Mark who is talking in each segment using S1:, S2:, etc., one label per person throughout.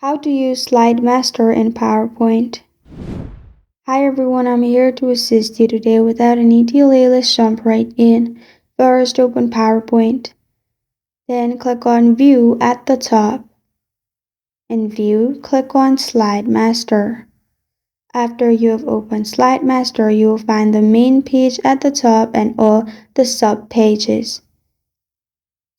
S1: How to use Slide Master in PowerPoint. Hi everyone, I'm here to assist you today. Without any delay, let's jump right in. First, open PowerPoint. Then click on View at the top. In View, click on Slide Master. After you have opened Slide Master, you will find the main page at the top and all the sub-pages.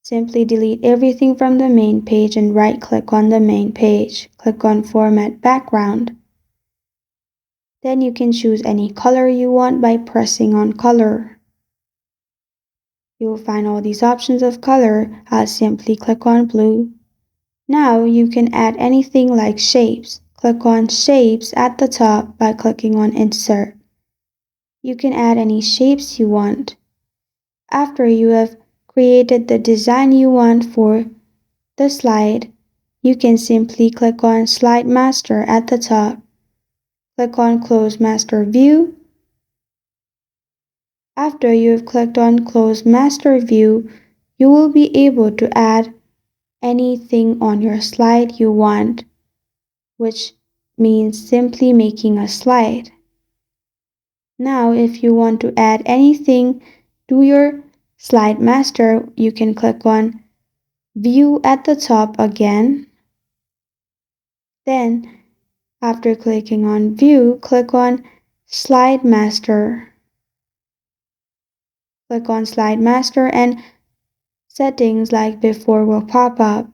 S1: Simply delete everything from the main page and right-click on the main page. Click on Format Background. Then you can choose any color you want by pressing on Color. You will find all these options of color. I'll simply click on Blue. Now you can add anything like shapes. Click on Shapes at the top by clicking on Insert. You can add any shapes you want. After you have created the design you want for the slide, you can simply click on Slide Master at the top. Click on Close Master View. After you have clicked on Close Master View, you will be able to add anything on your slide you want, which means simply making a slide. Now, if you want to add anything to your Slide Master, you can click on View at the top again. Then, after clicking on View, click on Slide Master. Click on Slide Master and settings like before will pop up.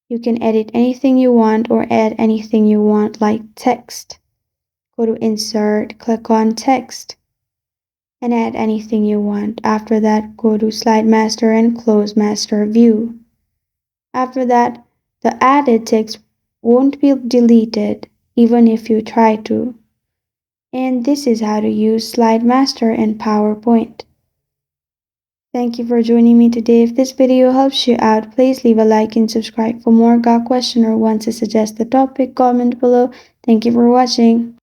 S1: You can edit anything you want or add anything you want like text. Go to Insert, click on Text, and add anything you want. After that, go to Slide Master and Close Master View. After that, the added text won't be deleted even if you try to. And this is how to use Slide Master in PowerPoint. Thank you for joining me today. If this video helps you out, please leave a like and subscribe. For more, got a question or want to suggest the topic, comment below. Thank you for watching.